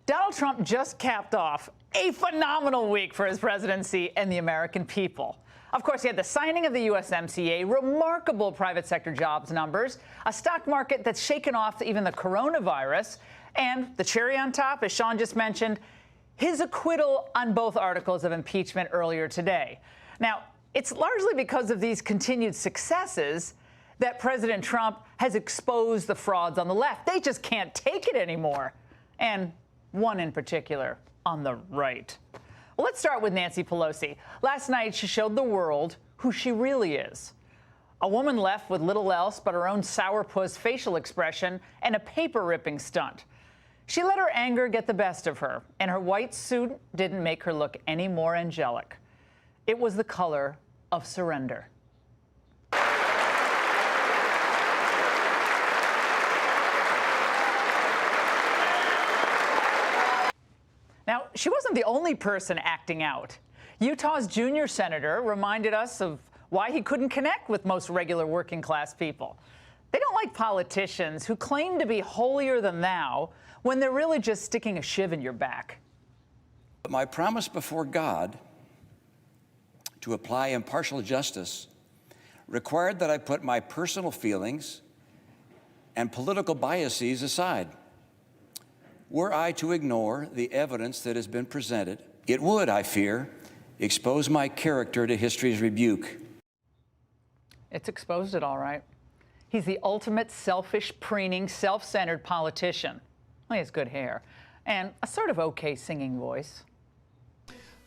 Donald Trump just capped off a phenomenal week for his presidency and the American people. Of course, he had the signing of the USMCA, remarkable private sector jobs numbers, a stock market that's shaken off even the coronavirus, and the cherry on top, as Sean just mentioned, his acquittal on both articles of impeachment earlier today. Now, it's largely because of these continued successes that President Trump has exposed the frauds on the left. They just can't take it anymore. And one in particular on the right. Well, let's start with Nancy Pelosi. Last night, she showed the world who she really is. A woman left with little else but her own sourpuss facial expression and a paper-ripping stunt. She let her anger get the best of her, and her white suit didn't make her look any more angelic. It was the color of surrender. Now, she wasn't the only person acting out. Utah's junior senator reminded us of why he couldn't connect with most regular working-class people. They don't like politicians who claim to be holier than thou when they're really just sticking a shiv in your back. My promise before God to apply impartial justice required that I put my personal feelings and political biases aside. Were I to ignore the evidence that has been presented, it would, I fear, expose my character to history's rebuke. It's exposed it all right. He's the ultimate selfish, preening, self-centered politician. Well, he has good hair and a sort of okay singing voice.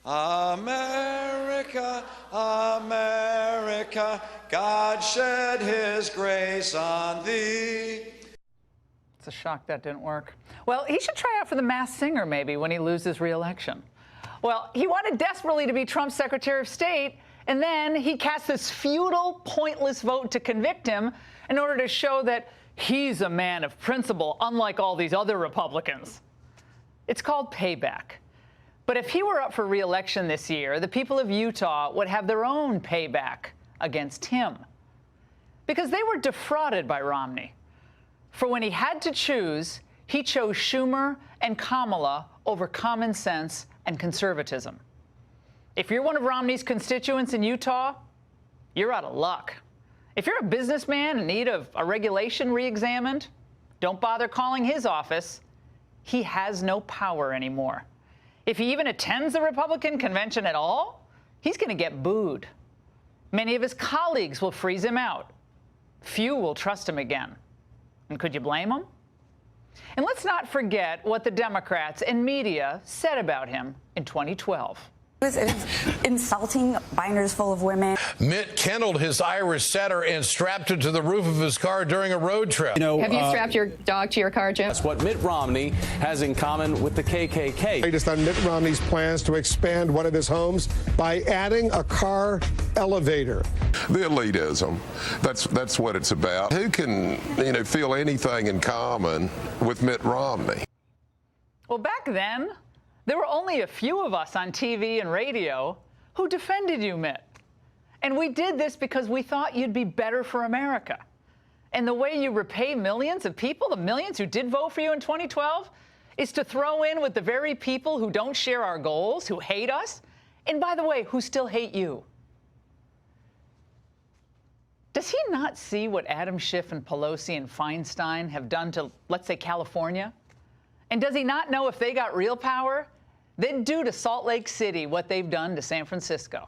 America, America, God shed his grace on thee. It's a shock that didn't work. Well, he should try out for the Masked Singer maybe when he loses re-election. Well, he wanted desperately to be Trump's Secretary of State, and then he cast this futile, pointless vote to convict him in order to show that he's a man of principle, unlike all these other Republicans. It's called payback. But if he were up for re-election this year, the people of Utah would have their own payback against him. Because they were defrauded by Romney. For when he had to choose, he chose Schumer and Kamala over common sense and conservatism. If you're one of Romney's constituents in Utah, you're out of luck. If you're a businessman in need of a regulation re-examined, don't bother calling his office. He has no power anymore. If he even attends the Republican convention at all, he's going to get booed. Many of his colleagues will freeze him out. Few will trust him again. And could you blame him? And let's not forget what the Democrats and media said about him in 2012. It was insulting binders full of women. Mitt kenneled his Irish setter and strapped it to the roof of his car during a road trip. Have you strapped your dog to your car, Jim? That's what Mitt Romney has in common with the KKK. Latest on Mitt Romney's plans to expand one of his homes by adding a car elevator. The elitism, that's what it's about. Who can, feel anything in common with Mitt Romney? Well, back then, there were only a few of us on TV and radio who defended you, Mitt. And we did this because we thought you'd be better for America. And the way you repay millions of people, the millions who did vote for you in 2012, is to throw in with the very people who don't share our goals, who hate us, and by the way, who still hate you. Does he not see what Adam Schiff and Pelosi and Feinstein have done to, let's say, California? And does he not know if they got real power, they'd do to Salt Lake City what they've done to San Francisco?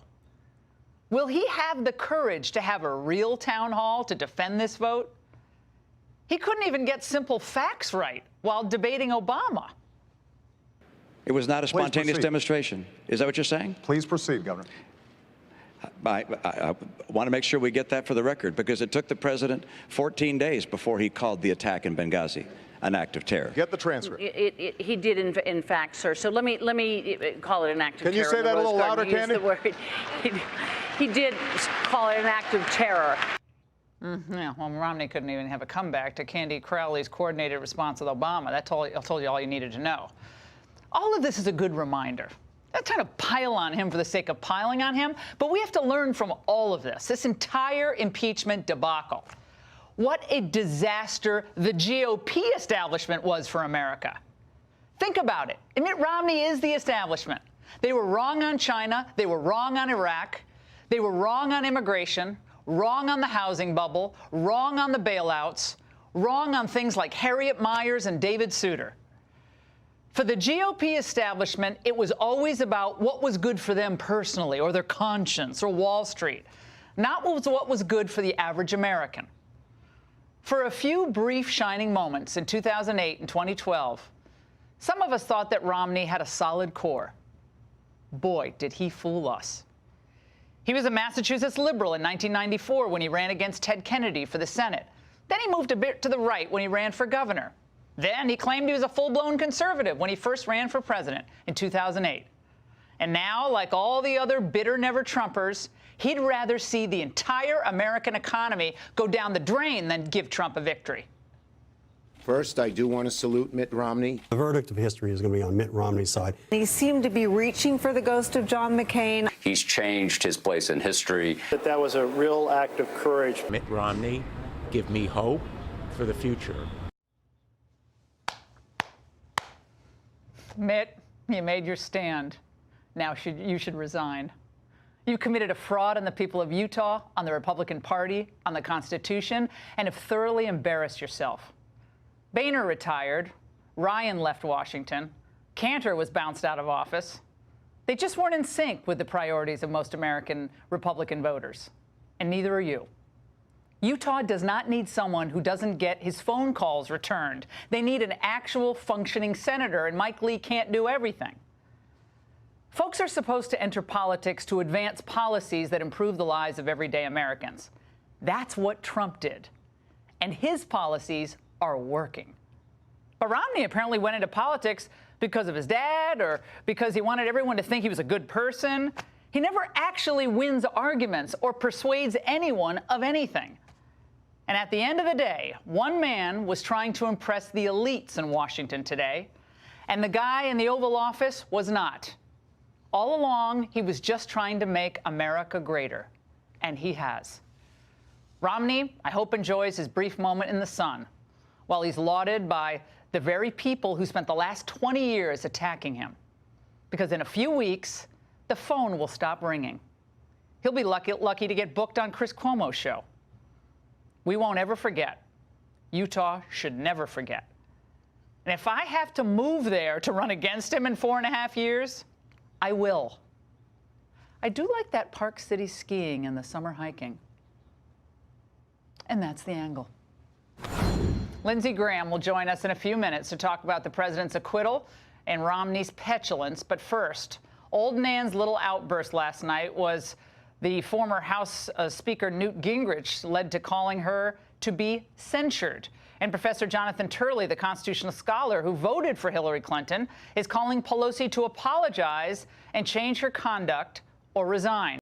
Will he have the courage to have a real town hall to defend this vote? He couldn't even get simple facts right while debating Obama. It was not a spontaneous demonstration. Is that what you're saying? Please proceed, Governor. I want to make sure we get that for the record, because it took the president 14 days before he called the attack in Benghazi an act of terror. Get the transcript. He did, in fact, sir. So let me call it an act of terror. Can you say that a little louder, Candy? He did call it an act of terror. Yeah, well, Romney couldn't even have a comeback to Candy Crowley's coordinated response with Obama. That told you all you needed to know. All of this is a good reminder. Not trying to pile on him for the sake of piling on him, but we have to learn from all of this entire impeachment debacle. What a disaster the GOP establishment was for America. Think about it. Mitt Romney is the establishment. They were wrong on China. They were wrong on Iraq. They were wrong on immigration, wrong on the housing bubble, wrong on the bailouts, wrong on things like Harriet Miers and David Souter. For the GOP establishment, it was always about what was good for them personally or their conscience or Wall Street, not what was good for the average American. For a few brief shining moments in 2008 and 2012, some of us thought that Romney had a solid core. Boy, did he fool us. He was a Massachusetts liberal in 1994 when he ran against Ted Kennedy for the Senate. Then he moved a bit to the right when he ran for governor. Then he claimed he was a full-blown conservative when he first ran for president in 2008. And now, like all the other bitter never-Trumpers, he'd rather see the entire American economy go down the drain than give Trump a victory. First, I do want to salute Mitt Romney. The verdict of history is going to be on Mitt Romney's side. He seemed to be reaching for the ghost of John McCain. He's changed his place in history. That was a real act of courage. Mitt Romney, give me hope for the future. Mitt, you made your stand. Now you should resign. You committed a fraud on the people of Utah, on the Republican Party, on the Constitution, and have thoroughly embarrassed yourself. Boehner retired. Ryan left Washington. Cantor was bounced out of office. They just weren't in sync with the priorities of most American Republican voters. And neither are you. Utah does not need someone who doesn't get his phone calls returned. They need an actual functioning senator, and Mike Lee can't do everything. Folks are supposed to enter politics to advance policies that improve the lives of everyday Americans. That's what Trump did. And his policies are working. But Romney apparently went into politics because of his dad or because he wanted everyone to think he was a good person. He never actually wins arguments or persuades anyone of anything. And at the end of the day, one man was trying to impress the elites in Washington today, and the guy in the Oval Office was not. All along, he was just trying to make America greater, and he has. Romney, I hope, enjoys his brief moment in the sun while he's lauded by the very people who spent the last 20 years attacking him. Because in a few weeks, the phone will stop ringing. He'll be lucky to get booked on Chris Cuomo's show. We won't ever forget. Utah should never forget. And if I have to move there to run against him in 4.5 years, I will. I do like that Park City skiing and the summer hiking. And that's the angle. Lindsey Graham will join us in a few minutes to talk about the president's acquittal and Romney's petulance. But first, old Nan's little outburst last night was the former House Speaker Newt Gingrich led to calling her to be censured. And Professor Jonathan Turley, the constitutional scholar who voted for Hillary Clinton, is calling Pelosi to apologize and change her conduct or resign.